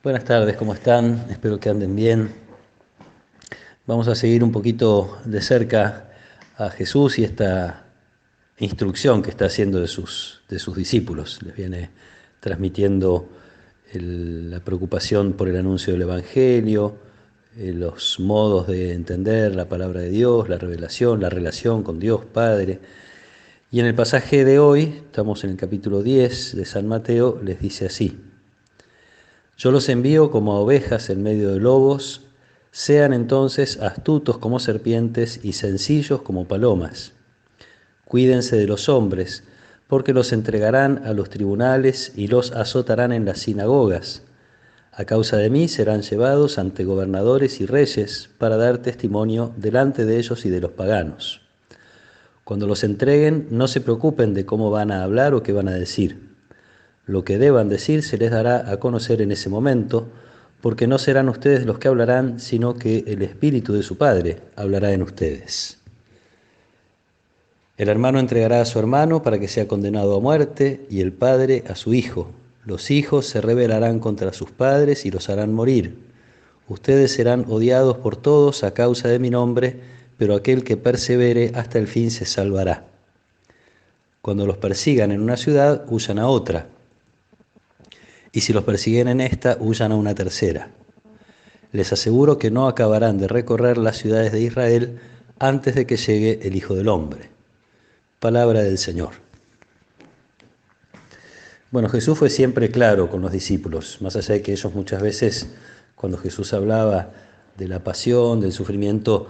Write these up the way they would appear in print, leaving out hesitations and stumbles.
Buenas tardes, ¿cómo están? Espero que anden bien. Vamos a seguir un poquito de cerca a Jesús y esta instrucción que está haciendo de sus discípulos. Les viene transmitiendo la preocupación por el anuncio del Evangelio, los modos de entender la palabra de Dios, la revelación, la relación con Dios Padre. Y en el pasaje de hoy, estamos en el capítulo 10 de San Mateo, les dice así: Yo los envío como a ovejas en medio de lobos, sean entonces astutos como serpientes y sencillos como palomas. Cuídense de los hombres, porque los entregarán a los tribunales y los azotarán en las sinagogas. A causa de mí serán llevados ante gobernadores y reyes para dar testimonio delante de ellos y de los paganos. Cuando los entreguen, no se preocupen de cómo van a hablar o qué van a decir. Lo que deban decir se les dará a conocer en ese momento, porque no serán ustedes los que hablarán, sino que el Espíritu de su Padre hablará en ustedes. El hermano entregará a su hermano para que sea condenado a muerte, y el padre a su hijo. Los hijos se rebelarán contra sus padres y los harán morir. Ustedes serán odiados por todos a causa de mi nombre, pero aquel que persevere hasta el fin se salvará. Cuando los persigan en una ciudad, huyan a otra. Y si los persiguen en esta, huyan a una tercera. Les aseguro que no acabarán de recorrer las ciudades de Israel antes de que llegue el Hijo del Hombre. Palabra del Señor. Bueno, Jesús fue siempre claro con los discípulos, más allá de que ellos muchas veces, cuando Jesús hablaba de la pasión, del sufrimiento,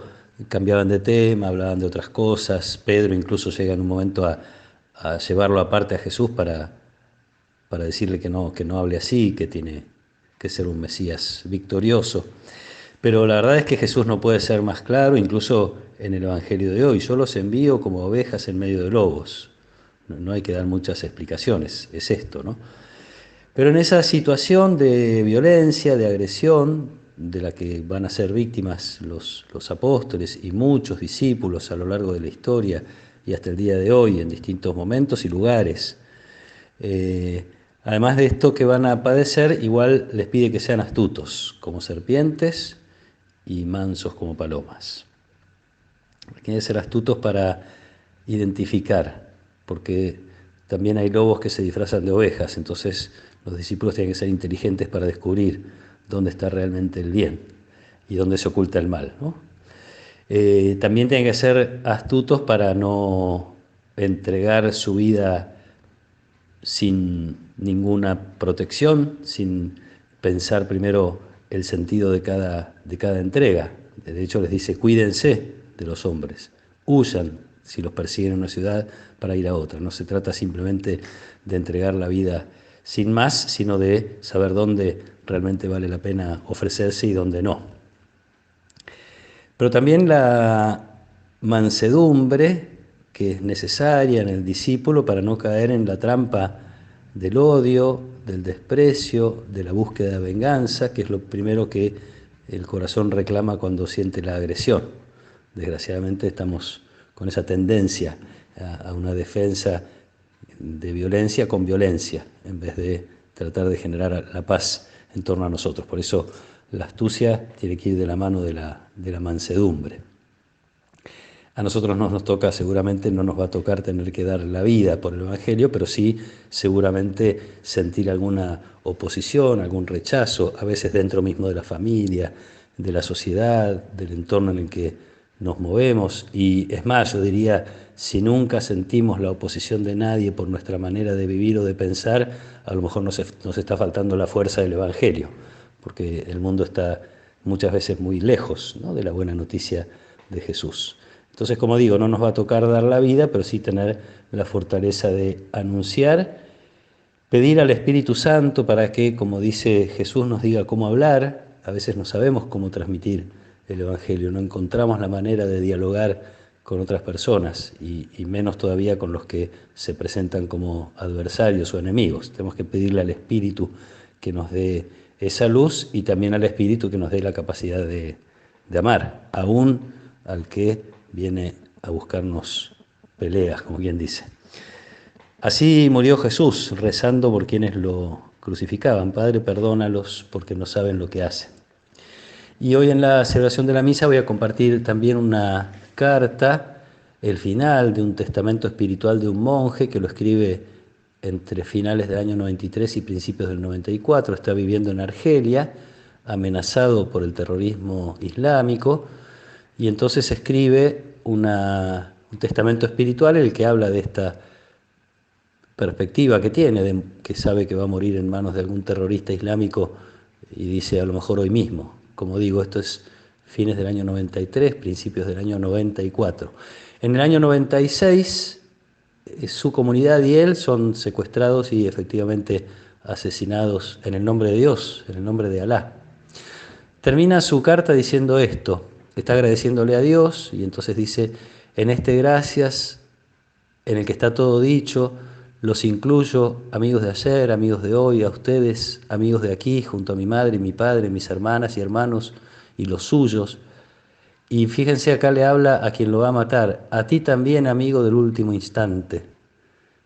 cambiaban de tema, hablaban de otras cosas. Pedro incluso llega en un momento a llevarlo aparte a Jesús para decirle que no hable así, que tiene que ser un Mesías victorioso. Pero la verdad es que Jesús no puede ser más claro, incluso en el Evangelio de hoy. Yo los envío como ovejas en medio de lobos. No hay que dar muchas explicaciones, es esto, ¿no? Pero en esa situación de violencia, de agresión, de la que van a ser víctimas los apóstoles y muchos discípulos a lo largo de la historia y hasta el día de hoy, en distintos momentos y lugares, además de esto que van a padecer, igual les pide que sean astutos, como serpientes y mansos como palomas. Tienen que ser astutos para identificar, porque también hay lobos que se disfrazan de ovejas, entonces los discípulos tienen que ser inteligentes para descubrir dónde está realmente el bien y dónde se oculta el mal, ¿no? También tienen que ser astutos para no entregar su vida sin ninguna protección, sin pensar primero el sentido de cada entrega. De hecho les dice: cuídense de los hombres, huyan si los persiguen en una ciudad para ir a otra. No se trata simplemente de entregar la vida sin más, sino de saber dónde realmente vale la pena ofrecerse y dónde no. Pero también la mansedumbre que es necesaria en el discípulo para no caer en la trampa del odio, del desprecio, de la búsqueda de venganza, que es lo primero que el corazón reclama cuando siente la agresión. Desgraciadamente estamos con esa tendencia a una defensa de violencia con violencia, en vez de tratar de generar la paz en torno a nosotros. Por eso la astucia tiene que ir de la mano de la mansedumbre. A nosotros no nos toca, seguramente no nos va a tocar tener que dar la vida por el Evangelio, pero sí seguramente sentir alguna oposición, algún rechazo, a veces dentro mismo de la familia, de la sociedad, del entorno en el que nos movemos. Y es más, yo diría, si nunca sentimos la oposición de nadie por nuestra manera de vivir o de pensar, a lo mejor nos está faltando la fuerza del Evangelio, porque el mundo está muchas veces muy lejos, ¿no?, de la buena noticia de Jesús. Entonces, como digo, no nos va a tocar dar la vida, pero sí tener la fortaleza de anunciar, pedir al Espíritu Santo para que, como dice Jesús, nos diga cómo hablar. A veces no sabemos cómo transmitir el Evangelio, no encontramos la manera de dialogar con otras personas y menos todavía con los que se presentan como adversarios o enemigos. Tenemos que pedirle al Espíritu que nos dé esa luz y también al Espíritu que nos dé la capacidad de amar, aún al que viene a buscarnos peleas, como quien dice. Así murió Jesús, rezando por quienes lo crucificaban. Padre, perdónalos porque no saben lo que hacen. Y hoy en la celebración de la misa voy a compartir también una carta, el final de un testamento espiritual de un monje que lo escribe entre finales del año 93 y principios del 94. Está viviendo en Argelia, amenazado por el terrorismo islámico, y entonces escribe un testamento espiritual en el que habla de esta perspectiva que tiene, que sabe que va a morir en manos de algún terrorista islámico, y dice a lo mejor hoy mismo. Como digo, esto es fines del año 93, principios del año 94. En el año 96, su comunidad y él son secuestrados y efectivamente asesinados en el nombre de Dios, en el nombre de Alá. Termina su carta diciendo esto, está agradeciéndole a Dios, y entonces dice: en este gracias, en el que está todo dicho, los incluyo, amigos de ayer, amigos de hoy, a ustedes, amigos de aquí, junto a mi madre y mi padre, mis hermanas y hermanos y los suyos. Y fíjense, acá le habla a quien lo va a matar: a ti también, amigo del último instante,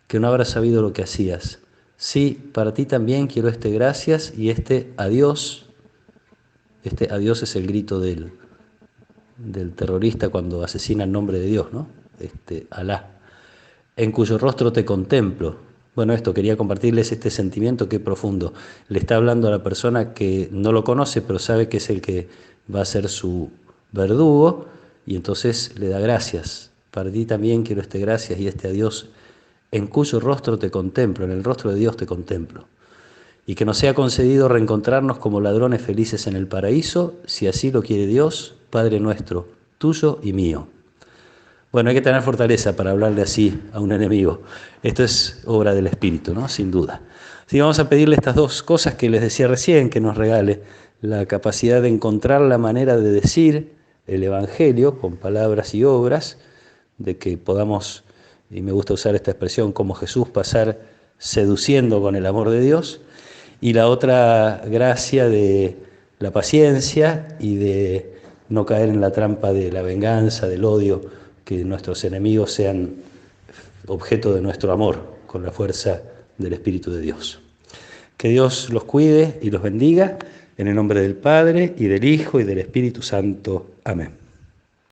que no habrás sabido lo que hacías. Sí, para ti también quiero este gracias y este adiós. Este adiós es el grito del terrorista cuando asesina en nombre de Dios, ¿no? Alá. En cuyo rostro te contemplo. Bueno, esto, quería compartirles este sentimiento que es profundo. Le está hablando a la persona que no lo conoce, pero sabe que es el que va a ser su verdugo, y entonces le da gracias. Para ti también quiero este gracias y este adiós, en cuyo rostro te contemplo, en el rostro de Dios te contemplo. Y que nos sea concedido reencontrarnos como ladrones felices en el paraíso, si así lo quiere Dios, Padre nuestro, tuyo y mío. Bueno, hay que tener fortaleza para hablarle así a un enemigo. Esto es obra del Espíritu, ¿no? Sin duda. Así vamos a pedirle estas dos cosas que les decía recién, que nos regale la capacidad de encontrar la manera de decir el Evangelio con palabras y obras, de que podamos, y me gusta usar esta expresión, como Jesús, pasar seduciendo con el amor de Dios, y la otra gracia de la paciencia y de no caer en la trampa de la venganza, del odio, que nuestros enemigos sean objeto de nuestro amor con la fuerza del Espíritu de Dios. Que Dios los cuide y los bendiga, en el nombre del Padre, y del Hijo, y del Espíritu Santo. Amén.